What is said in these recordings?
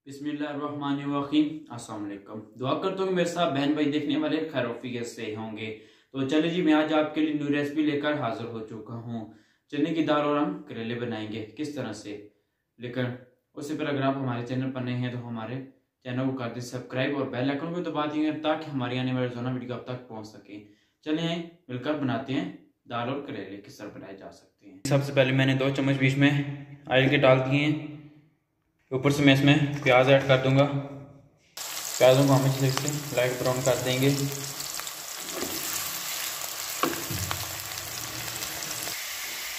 बिस्मिल्लाहिर्रहमानिर्रहीम। अस्सलाम वालेकुम। दुआ करता हूँ कि मेरे साथ बहन भाई देखने वाले खैर वफीयत से होंगे। तो चलिए जी, मैं आज आपके लिए न्यू रेसिपी लेकर हाजिर हो चुका हूँ। चने की दाल और हम करेले बनाएंगे किस तरह से। लेकिन उससे पहले अगर आप हमारे चैनल पर नए हैं तो हमारे चैनल को कर दें सब्सक्राइब और बेल आइकन को दबा दिए ताकि हमारी आने वाली रोजाना वीडियो आप तक पहुँच सके। चलिए मिलकर बनाते हैं दाल और करेले किस तरह बनाए जा सकते हैं। सबसे पहले मैंने 2 चम्मच बीच में ऑयल के डाल दिए हैं। ऊपर से मैं इसमें प्याज ऐड कर दूंगा। प्याजों को हम अच्छे से लाइट ब्राउन कर देंगे।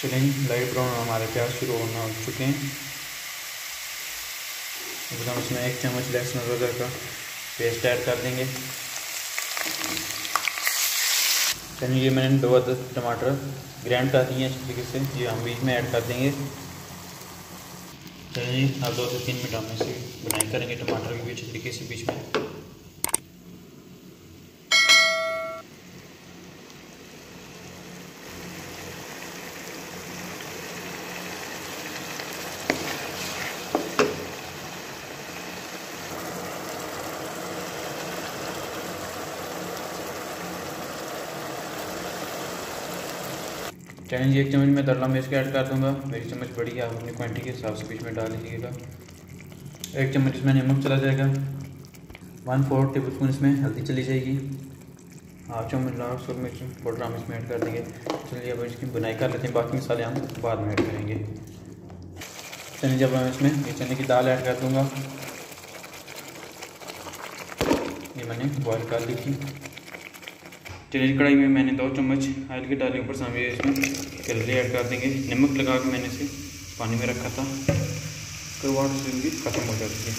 चलिए, लाइट ब्राउन हमारे प्याज शुरू होना हो चुके हैं। अब हम इसमें 1 चम्मच लहसुन अदरक का पेस्ट ऐड कर देंगे। चलिए, ये मैंने 2 अदद टमाटर ग्राइंड कर दिए हैं अच्छी तरीके से, ये हम बीच में ऐड कर देंगे। चलिए, अब 2 से 3 मिनट हम इसे बुनाई करेंगे टमाटर की भी अच्छी तरीके से बीच में। चलिए, 1 चम्मच में दरला मिर्च का ऐड कर दूंगा। मेरी चम्मच बड़ी है, आप अपनी क्वांटिटी के हिसाब से बीच में डाल लीजिएगा। 1 चम्मच इसमें नमक चला जाएगा। 1/4 टेबल स्पून इसमें हल्दी चली जाएगी। 1/2 चम्मच लाल सूरज मिर्च पाउडर हम इसमें ऐड कर देंगे। चलिए, अब इसकी बुनाई कर लेते हैं, बाकी मसाले हम बाद में ऐड करेंगे। चलिए, जब हम इसमें ये चने की दाल ऐड कर दूँगा, ये मैंने बॉयल कर ली थी। चलिए, कढ़ाई में मैंने 2 चम्मच ऑयल के डाले, ऊपर सामने इसमें करेले ऐड कर देंगे। नमक लगा के मैंने इसे पानी में रखा था, करवाहट से भी ख़त्म हो जाती है।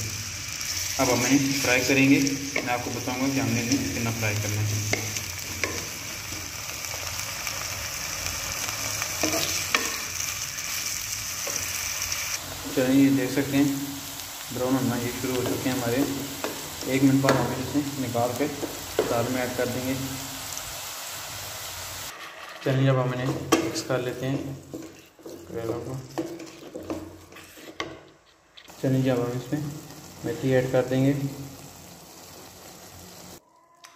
अब हम मैंने फ्राई करेंगे। मैं आपको बताऊंगा कि हमने इसे कितना फ्राई करना है। चलिए, देख सकते हैं ब्राउन होना ये शुरू हो चुके हैं हमारे। 1 मिनट बाद हम इसे निकाल के दाल में ऐड कर देंगे। चलिए, अब हम इन्हें मिक्स कर लेते हैं करेलों को। चलिए, अब हम इसमें मेथी ऐड कर देंगे।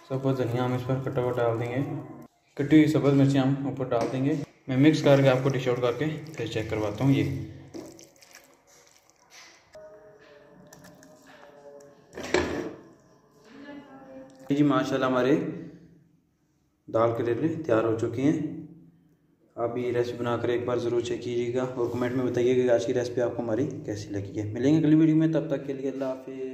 सब्ज़ धनिया हम इस पर कटा हुआ डाल देंगे। कटी हुई सब्ज़ मिर्ची हम ऊपर डाल देंगे। मैं मिक्स करके आपको डिश आउट करके फिर चेक करवाता हूँ। ये जी, माशाल्लाह हमारे दाल करेले तैयार हो चुके हैं। आप ये रेसिपी बनाकर एक बार ज़रूर चेक कीजिएगा और कमेंट में बताइएगा कि आज की रेसिपी आपको हमारी कैसी लगी है। मिलेंगे अगली वीडियो में, तब तक के लिए अल्लाह हाफिज़।